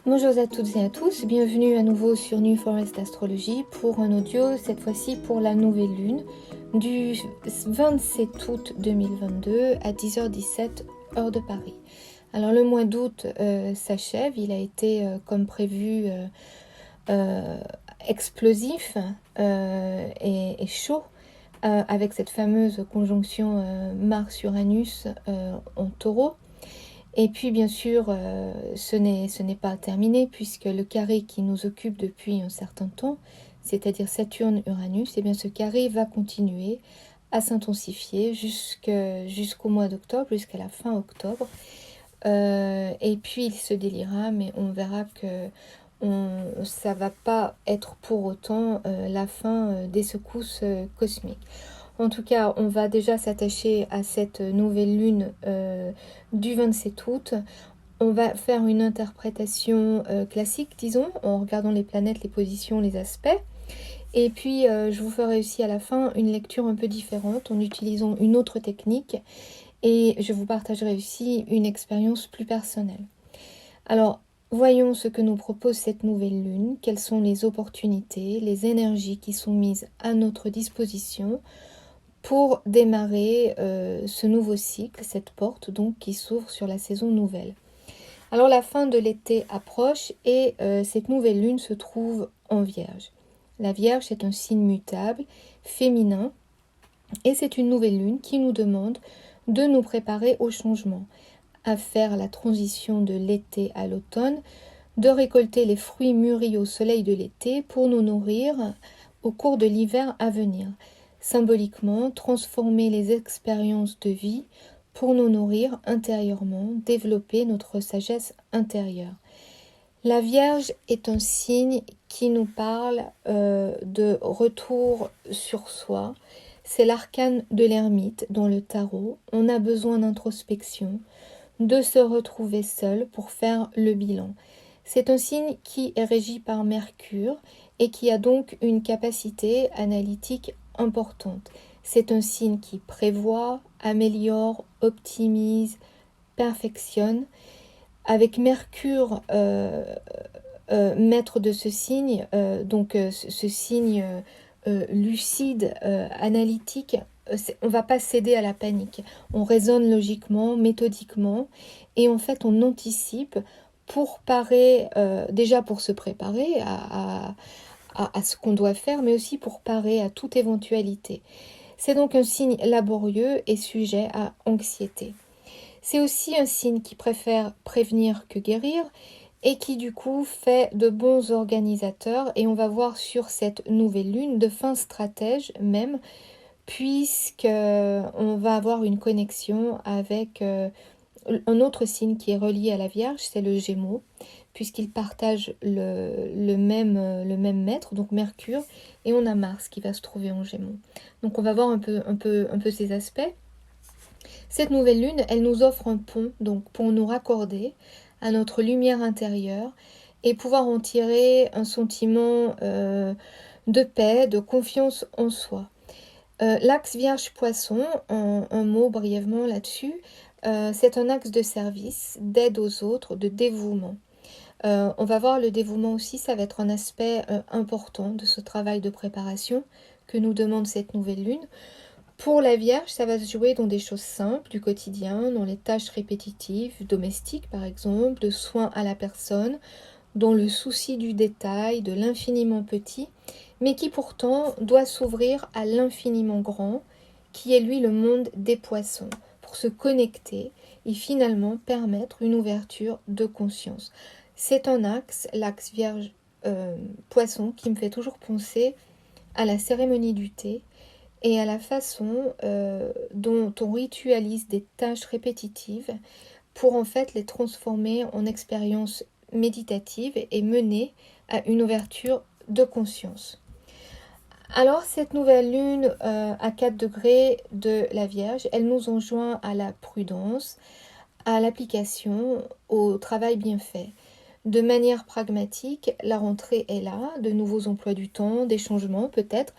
Bonjour à toutes et à tous, bienvenue à nouveau sur New Forest Astrologie pour un audio, cette fois-ci pour la nouvelle lune du 27 août 2022 à 10h17 heure de Paris. Alors le mois d'août s'achève, il a été comme prévu explosif et chaud avec cette fameuse conjonction Mars-Uranus en taureau. Et puis bien sûr, ce n'est pas terminé puisque le carré qui nous occupe depuis un certain temps, c'est-à-dire Saturne-Uranus, et bien ce carré va continuer à s'intensifier jusqu'au mois d'octobre, jusqu'à la fin octobre. Et puis il se déliera, mais on verra que ça va pas être pour autant la fin des secousses cosmiques. En tout cas, on va déjà s'attacher à cette nouvelle lune du 27 août. On va faire une interprétation classique, disons, en regardant les planètes, les positions, les aspects. Et puis, je vous ferai aussi à la fin une lecture un peu différente en utilisant une autre technique. Et je vous partagerai aussi une expérience plus personnelle. Alors, voyons ce que nous propose cette nouvelle lune. Quelles sont les opportunités, les énergies qui sont mises à notre disposition pour démarrer ce nouveau cycle, cette porte donc qui s'ouvre sur la saison nouvelle. Alors la fin de l'été approche et cette nouvelle lune se trouve en Vierge. La Vierge est un signe mutable, féminin, et c'est une nouvelle lune qui nous demande de nous préparer au changement, à faire la transition de l'été à l'automne, de récolter les fruits mûris au soleil de l'été pour nous nourrir au cours de l'hiver à venir. Symboliquement, transformer les expériences de vie pour nous nourrir intérieurement, développer notre sagesse intérieure. La Vierge est un signe qui nous parle de retour sur soi. C'est l'arcane de l'ermite dans le tarot. On a besoin d'introspection, de se retrouver seul pour faire le bilan. C'est un signe qui est régi par Mercure et qui a donc une capacité analytique importante. C'est un signe qui prévoit, améliore, optimise, perfectionne. Avec Mercure, maître de ce signe, ce signe lucide, analytique, on ne va pas céder à la panique. On raisonne logiquement, méthodiquement, et en fait on anticipe pour parer, déjà pour se préparer à ce qu'on doit faire, mais aussi pour parer à toute éventualité. C'est donc un signe laborieux et sujet à anxiété. C'est aussi un signe qui préfère prévenir que guérir et qui du coup fait de bons organisateurs, et on va voir sur cette nouvelle lune de fins stratèges même, puisqu'on va avoir une connexion avec un autre signe qui est relié à la Vierge, c'est le Gémeaux, puisqu'ils partagent le même maître, donc Mercure, et on a Mars qui va se trouver en Gémeaux. Donc on va voir un peu ces aspects. Cette nouvelle lune, elle nous offre un pont donc pour nous raccorder à notre lumière intérieure et pouvoir en tirer un sentiment de paix, de confiance en soi. L'axe Vierge-Poisson, un mot brièvement là-dessus, c'est un axe de service, d'aide aux autres, de dévouement. On va voir le dévouement aussi, ça va être un aspect important de ce travail de préparation que nous demande cette nouvelle lune. Pour la Vierge, ça va se jouer dans des choses simples du quotidien, dans les tâches répétitives, domestiques par exemple, de soins à la personne, dans le souci du détail, de l'infiniment petit, mais qui pourtant doit s'ouvrir à l'infiniment grand, qui est lui le monde des poissons, pour se connecter et finalement permettre une ouverture de conscience. C'est un axe, l'axe Vierge-Poisson, qui me fait toujours penser à la cérémonie du thé, et à la façon dont on ritualise des tâches répétitives pour en fait les transformer en expériences méditatives et mener à une ouverture de conscience. Alors cette nouvelle lune à 4 degrés de la Vierge, elle nous enjoint à la prudence, à l'application, au travail bien fait. De manière pragmatique, la rentrée est là, de nouveaux emplois du temps, des changements peut-être.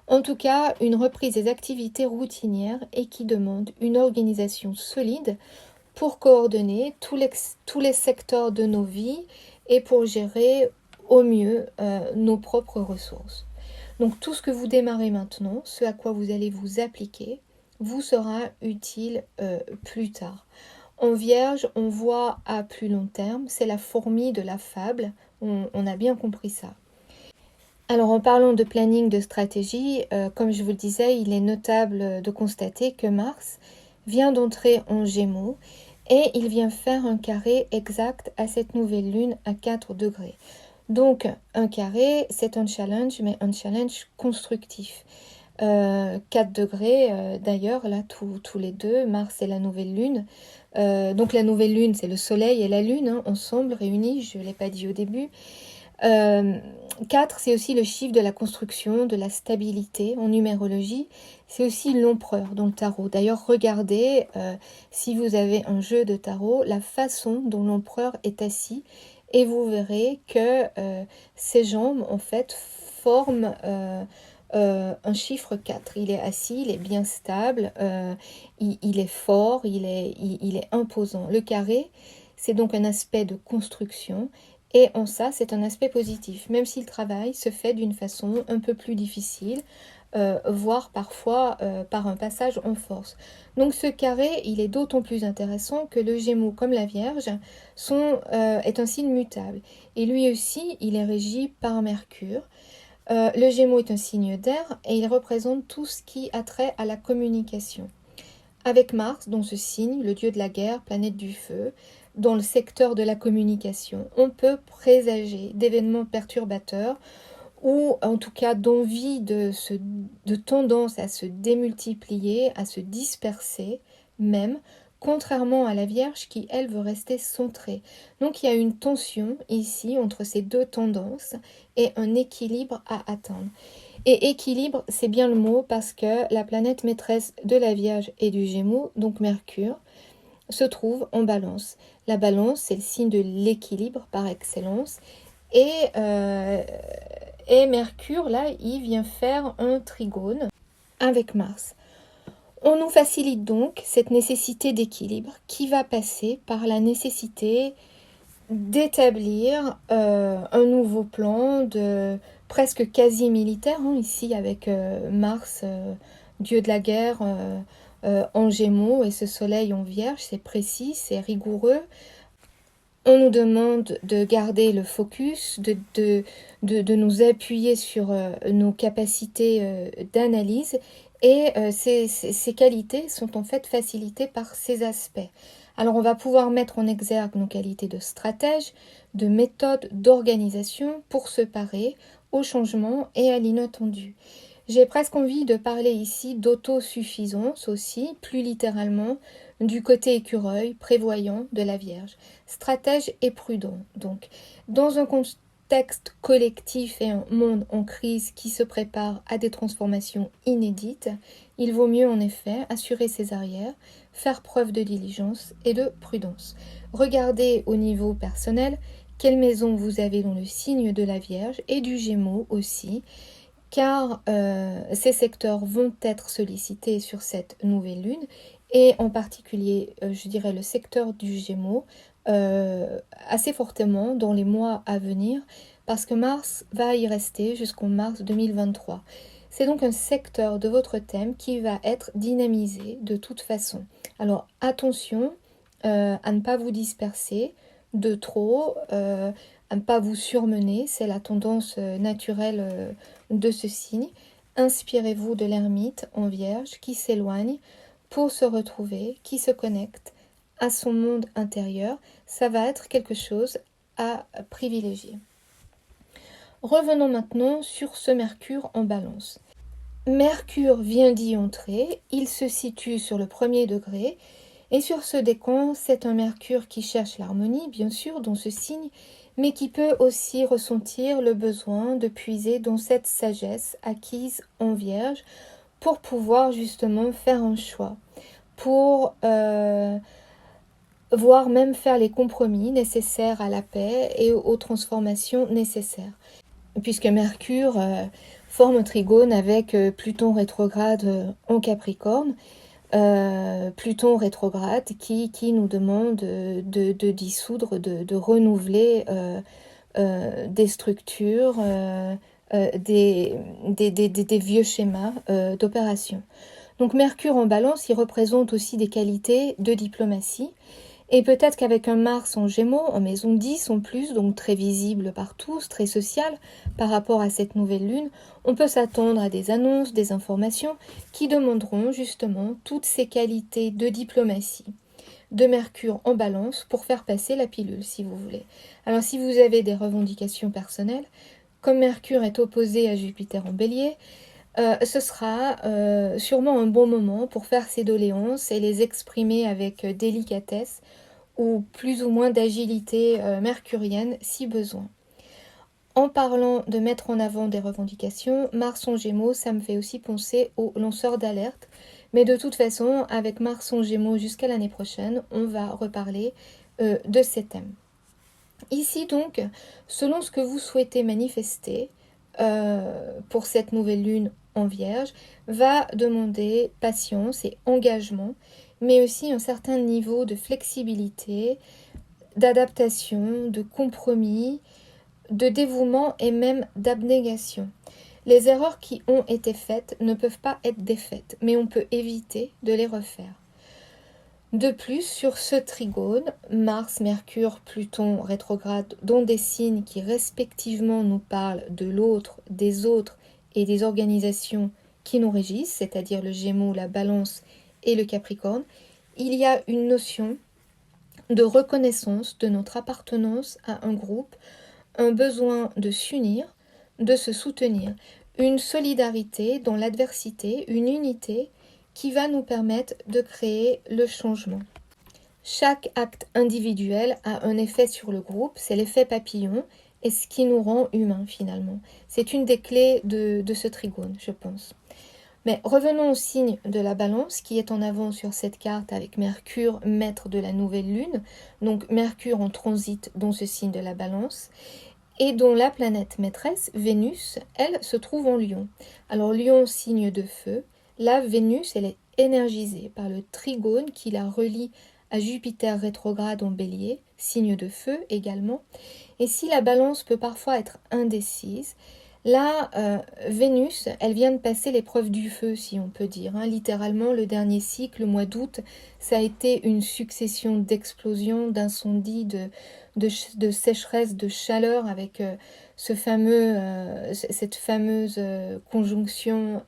En tout cas, une reprise des activités routinières et qui demande une organisation solide pour coordonner tous les secteurs de nos vies et pour gérer au mieux nos propres ressources. Donc tout ce que vous démarrez maintenant, ce à quoi vous allez vous appliquer, vous sera utile plus tard. En Vierge, on voit à plus long terme, c'est la fourmi de la fable, on a bien compris ça. Alors en parlant de planning, de stratégie, comme je vous le disais, il est notable de constater que Mars vient d'entrer en Gémeaux et il vient faire un carré exact à cette nouvelle lune à 4 degrés. Donc un carré, c'est un challenge, mais un challenge constructif. 4 degrés, d'ailleurs, là, tous les deux, Mars et la nouvelle lune. Donc la nouvelle lune, c'est le soleil et la lune, hein, ensemble, réunis, je ne l'ai pas dit au début. 4, c'est aussi le chiffre de la construction, de la stabilité en numérologie. C'est aussi l'empereur dans le tarot. D'ailleurs, regardez, si vous avez un jeu de tarot, la façon dont l'empereur est assis, et vous verrez que ses jambes, en fait, forment un chiffre 4. Il est assis, il est bien stable, il est fort, il est imposant. Le carré, c'est donc un aspect de construction. Et en ça, c'est un aspect positif, même si le travail se fait d'une façon un peu plus difficile, voire parfois par un passage en force. Donc ce carré, il est d'autant plus intéressant que le Gémeaux, comme la Vierge, est un signe mutable. Et lui aussi, il est régi par Mercure. Le Gémeaux est un signe d'air et il représente tout ce qui a trait à la communication. Avec Mars, dans ce signe, le dieu de la guerre, planète du feu, dans le secteur de la communication, on peut présager d'événements perturbateurs ou en tout cas d'envie de tendance à se démultiplier, à se disperser même, contrairement à la Vierge qui, elle, veut rester centrée. Donc il y a une tension ici entre ces deux tendances et un équilibre à atteindre. Et équilibre, c'est bien le mot parce que la planète maîtresse de la Vierge et du Gémeaux, donc Mercure, se trouve en Balance. La Balance, c'est le signe de l'équilibre par excellence. Et Mercure, là, il vient faire un trigone avec Mars. On nous facilite donc cette nécessité d'équilibre qui va passer par la nécessité d'établir un nouveau plan de presque quasi militaire, hein, ici avec Mars, dieu de la guerre, en Gémeaux et ce soleil en Vierge, c'est précis, c'est rigoureux. On nous demande de garder le focus, de nous appuyer sur nos capacités d'analyse et ces qualités sont en fait facilitées par ces aspects. Alors on va pouvoir mettre en exergue nos qualités de stratège, de méthode, d'organisation pour se parer au changement et à l'inattendu. J'ai presque envie de parler ici d'autosuffisance aussi, plus littéralement, du côté écureuil, prévoyant de la Vierge, stratège et prudent. Donc, dans un contexte collectif et un monde en crise qui se prépare à des transformations inédites, il vaut mieux en effet assurer ses arrières, faire preuve de diligence et de prudence. Regardez au niveau personnel quelle maison vous avez dans le signe de la Vierge et du Gémeaux aussi, car ces secteurs vont être sollicités sur cette nouvelle lune et en particulier, je dirais, le secteur du Gémeaux assez fortement dans les mois à venir parce que Mars va y rester jusqu'en mars 2023. C'est donc un secteur de votre thème qui va être dynamisé de toute façon. Alors attention à ne pas vous disperser de trop, à ne pas vous surmener, c'est la tendance naturelle de ce signe. Inspirez-vous de l'ermite en Vierge qui s'éloigne pour se retrouver, qui se connecte à son monde intérieur. Ça va être quelque chose à privilégier. Revenons maintenant sur ce Mercure en Balance. Mercure vient d'y entrer, il se situe sur le premier degré, et sur ce décan, c'est un Mercure qui cherche l'harmonie, bien sûr, dans ce signe, mais qui peut aussi ressentir le besoin de puiser dans cette sagesse acquise en Vierge pour pouvoir justement faire un choix, pour voire même faire les compromis nécessaires à la paix et aux transformations nécessaires. Puisque Mercure forme un trigone avec Pluton rétrograde en Capricorne, Pluton rétrograde qui nous demande de dissoudre, de renouveler des structures, des vieux schémas d'opération. Donc Mercure en Balance, il représente aussi des qualités de diplomatie. Et peut-être qu'avec un Mars en Gémeaux, en maison 10 en plus, donc très visible par tous, très social par rapport à cette nouvelle lune, on peut s'attendre à des annonces, des informations qui demanderont justement toutes ces qualités de diplomatie de Mercure en Balance pour faire passer la pilule, si vous voulez. Alors si vous avez des revendications personnelles, comme Mercure est opposé à Jupiter en Bélier, ce sera sûrement un bon moment pour faire ces doléances et les exprimer avec délicatesse ou plus ou moins d'agilité mercurienne si besoin. En parlant de mettre en avant des revendications, Mars en Gémeaux, ça me fait aussi penser aux lanceurs d'alerte. Mais de toute façon, avec Mars en Gémeaux jusqu'à l'année prochaine, on va reparler de ces thèmes. Ici donc, selon ce que vous souhaitez manifester pour cette nouvelle lune en Vierge, va demander patience et engagement, mais aussi un certain niveau de flexibilité, d'adaptation, de compromis, de dévouement et même d'abnégation. Les erreurs qui ont été faites ne peuvent pas être défaites, mais on peut éviter de les refaire. De plus, sur ce trigone, Mars, Mercure, Pluton rétrograde, dont des signes qui respectivement nous parlent de l'autre, des autres et des organisations qui nous régissent, c'est-à-dire le Gémeaux, la Balance et le Capricorne, il y a une notion de reconnaissance de notre appartenance à un groupe, un besoin de s'unir, de se soutenir, une solidarité dans l'adversité, une unité qui va nous permettre de créer le changement. Chaque acte individuel a un effet sur le groupe, c'est l'effet papillon, et ce qui nous rend humains finalement. C'est une des clés de ce trigone, je pense. Mais revenons au signe de la Balance qui est en avant sur cette carte avec Mercure, maître de la nouvelle lune, donc Mercure en transit dans ce signe de la Balance, et dont la planète maîtresse, Vénus, elle, se trouve en Lion. Alors Lion, signe de feu, là, Vénus, elle est énergisée par le trigone qui la relie à Jupiter rétrograde en Bélier, signe de feu également. Et si la Balance peut parfois être indécise, là, Vénus, elle vient de passer l'épreuve du feu, si on peut dire. Littéralement, le dernier cycle, le mois d'août, ça a été une succession d'explosions, d'incendies, de sécheresse, de chaleur, avec cette fameuse conjonction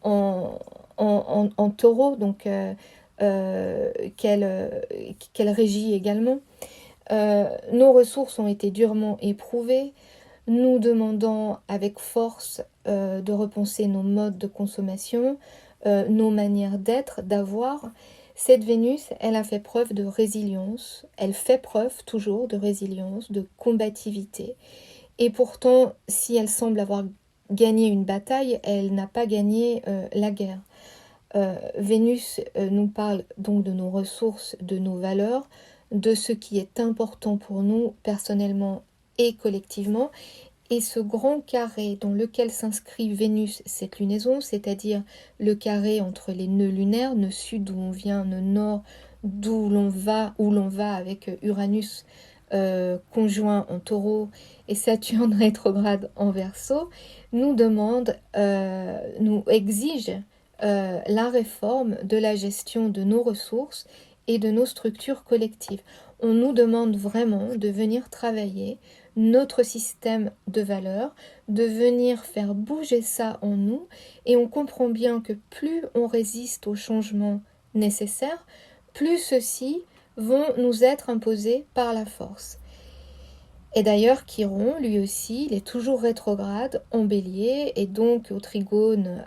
en taureau, donc qu'elle régit également. Nos ressources ont été durement éprouvées, nous demandant avec force de repenser nos modes de consommation, nos manières d'être, d'avoir. Cette Vénus, elle a fait preuve de résilience, elle fait preuve toujours de résilience, de combativité. Et pourtant, si elle semble avoir gagné une bataille, elle n'a pas gagné la guerre. Vénus nous parle donc de nos ressources, de nos valeurs, de ce qui est important pour nous personnellement et collectivement. Et ce grand carré dans lequel s'inscrit Vénus, cette lunaison, c'est-à-dire le carré entre les nœuds lunaires, nœud sud d'où on vient, nœud nord d'où l'on va, où l'on va avec Uranus conjoint en taureau et Saturne rétrograde en Verseau, nous demande, nous exige la réforme de la gestion de nos ressources et de nos structures collectives. On nous demande vraiment de venir travailler notre système de valeurs, de venir faire bouger ça en nous, et on comprend bien que plus on résiste aux changements nécessaires, plus ceux-ci vont nous être imposés par la force. Et d'ailleurs, Chiron, lui aussi, il est toujours rétrograde en Bélier, et donc au trigone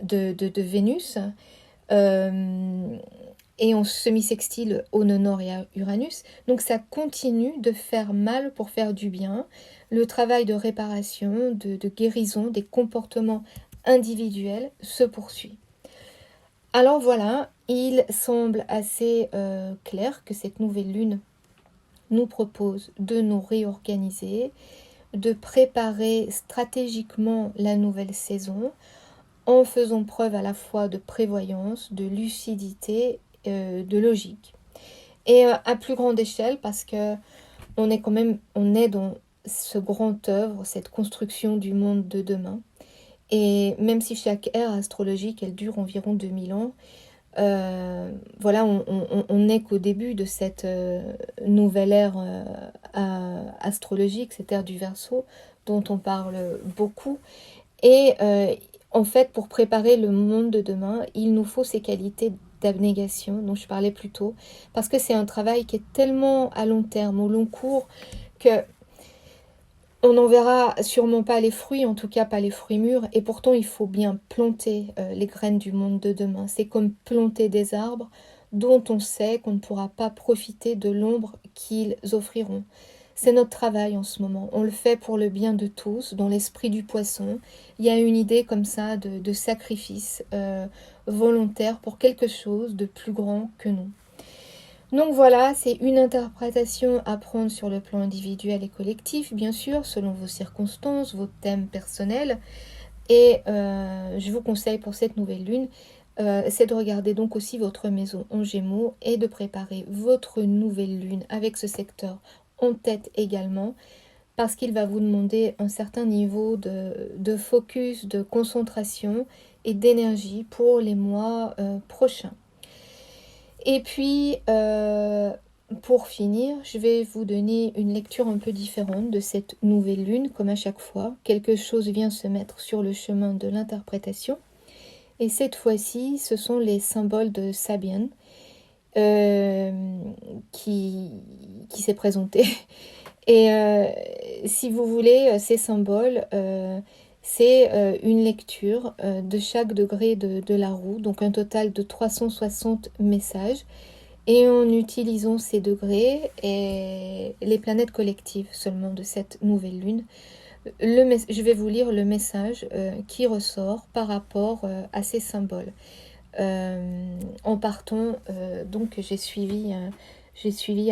de Vénus, et en semi-sextile au nœud nord et à Uranus. Donc ça continue de faire mal pour faire du bien. Le travail de réparation, de guérison des comportements individuels se poursuit. Alors voilà, il semble assez clair que cette nouvelle lune nous propose de nous réorganiser, de préparer stratégiquement la nouvelle saison, en faisant preuve à la fois de prévoyance, de lucidité, de logique. Et à plus grande échelle, parce que on est dans ce grand œuvre, cette construction du monde de demain. Et même si chaque ère astrologique, elle dure environ 2000 ans, voilà, on n'est qu'au début de cette nouvelle ère astrologique, cette ère du Verseau, dont on parle beaucoup. Et en fait, pour préparer le monde de demain, il nous faut ces qualités d'abnégation dont je parlais plus tôt, parce que c'est un travail qui est tellement à long terme, au long cours, que on n'en verra sûrement pas les fruits, en tout cas pas les fruits mûrs, et pourtant il faut bien planter les graines du monde de demain. C'est comme planter des arbres dont on sait qu'on ne pourra pas profiter de l'ombre qu'ils offriront. C'est notre travail en ce moment. On le fait pour le bien de tous, dans l'esprit du poisson. Il y a une idée comme ça de sacrifice volontaire pour quelque chose de plus grand que nous. Donc voilà, c'est une interprétation à prendre sur le plan individuel et collectif, bien sûr, selon vos circonstances, vos thèmes personnels. Et je vous conseille pour cette nouvelle lune, c'est de regarder donc aussi votre maison en Gémeaux et de préparer votre nouvelle lune avec ce secteur en tête également, parce qu'il va vous demander un certain niveau de focus, de concentration et d'énergie pour les mois prochains. Et puis, pour finir, je vais vous donner une lecture un peu différente de cette nouvelle lune, comme à chaque fois. Quelque chose vient se mettre sur le chemin de l'interprétation. Et cette fois-ci, ce sont les symboles de Sabian qui s'est présenté. Et si vous voulez, ces symboles, c'est une lecture de chaque degré de la roue, donc un total de 360 messages. Et en utilisant ces degrés et les planètes collectives seulement de cette nouvelle lune, je vais vous lire le message qui ressort par rapport à ces symboles. En partant, donc j'ai suivi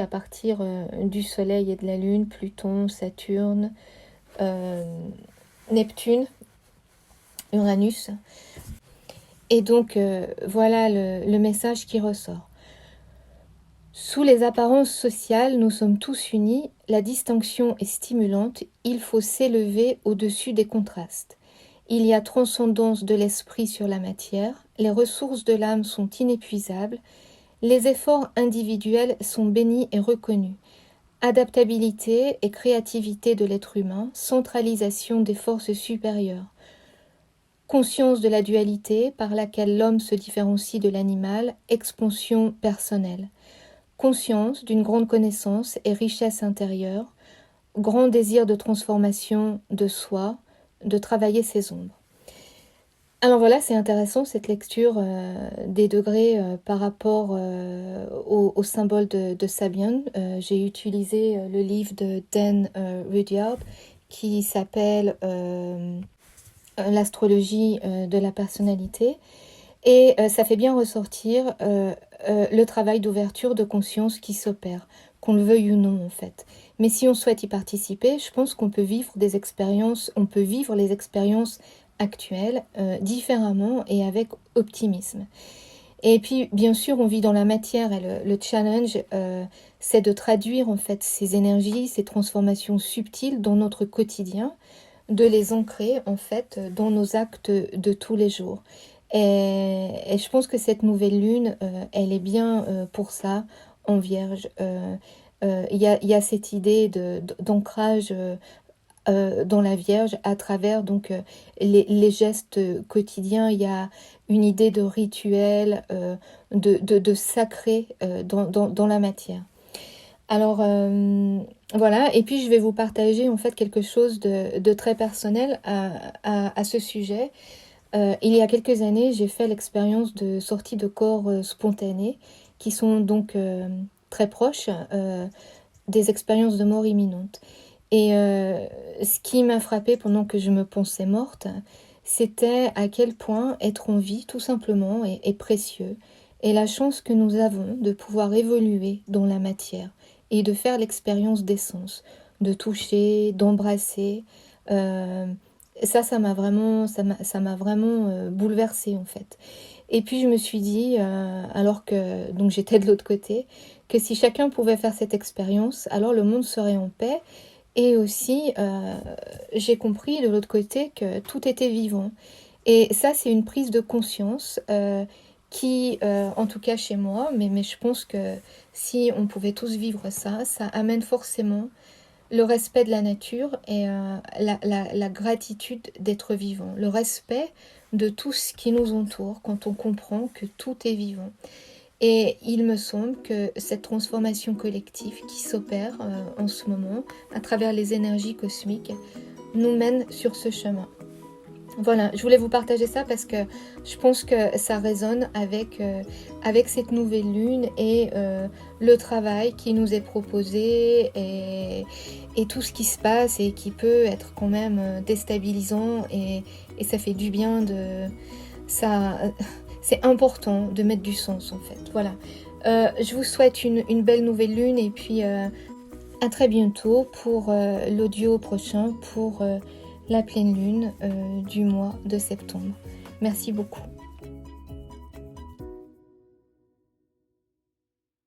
à partir du Soleil et de la Lune, Pluton, Saturne, Neptune, Uranus. Et donc voilà le message qui ressort. Sous les apparences sociales, nous sommes tous unis, la distinction est stimulante, il faut s'élever au-dessus des contrastes. Il y a transcendance de l'esprit sur la matière, les ressources de l'âme sont inépuisables, les efforts individuels sont bénis et reconnus. Adaptabilité et créativité de l'être humain, centralisation des forces supérieures. Conscience de la dualité par laquelle l'homme se différencie de l'animal, expansion personnelle. Conscience d'une grande connaissance et richesse intérieure, grand désir de transformation de soi, de travailler ses ombres. Alors voilà, c'est intéressant cette lecture des degrés par rapport au symbole de Sabian. J'ai utilisé le livre de Dan Rudyard qui s'appelle L'astrologie de la personnalité. Et ça fait bien ressortir le travail d'ouverture de conscience qui s'opère, qu'on le veuille ou non en fait. Mais si on souhaite y participer, je pense qu'on peut vivre des expériences, on peut vivre les expériences actuelles différemment et avec optimisme. Et puis bien sûr on vit dans la matière et le challenge c'est de traduire en fait ces énergies, ces transformations subtiles dans notre quotidien, de les ancrer en fait dans nos actes de tous les jours. Et je pense que cette nouvelle lune, elle est bien pour ça, en Vierge. Il y a cette idée d'ancrage dans la Vierge à travers donc les gestes quotidiens. Il y a une idée de rituel, de sacré dans la matière. Alors voilà, et puis je vais vous partager en fait quelque chose de très personnel à ce sujet. Il y a quelques années, j'ai fait l'expérience de sortie de corps spontanée, qui sont donc très proches des expériences de mort imminente. Et ce qui m'a frappée pendant que je me pensais morte, c'était à quel point être en vie, tout simplement, est précieux, et la chance que nous avons de pouvoir évoluer dans la matière et de faire l'expérience d'essence, de toucher, d'embrasser, ça m'a vraiment, ça m'a vraiment bouleversée en fait. Et puis je me suis dit, alors que donc j'étais de l'autre côté, que si chacun pouvait faire cette expérience, alors le monde serait en paix. Et aussi, j'ai compris de l'autre côté que tout était vivant. Et ça, c'est une prise de conscience qui, en tout cas chez moi, mais je pense que si on pouvait tous vivre ça, ça amène forcément le respect de la nature et la gratitude d'être vivant, le respect de tout ce qui nous entoure quand on comprend que tout est vivant. Et il me semble que cette transformation collective qui s'opère en ce moment à travers les énergies cosmiques nous mène sur ce chemin. Voilà, je voulais vous partager ça parce que je pense que ça résonne avec cette nouvelle lune et le travail qui nous est proposé et tout ce qui se passe et qui peut être quand même déstabilisant et ça fait du bien de... Ça, c'est important de mettre du sens en fait. Voilà. Je vous souhaite une belle nouvelle lune et puis à très bientôt pour l'audio prochain pour la pleine lune du mois de septembre. Merci beaucoup.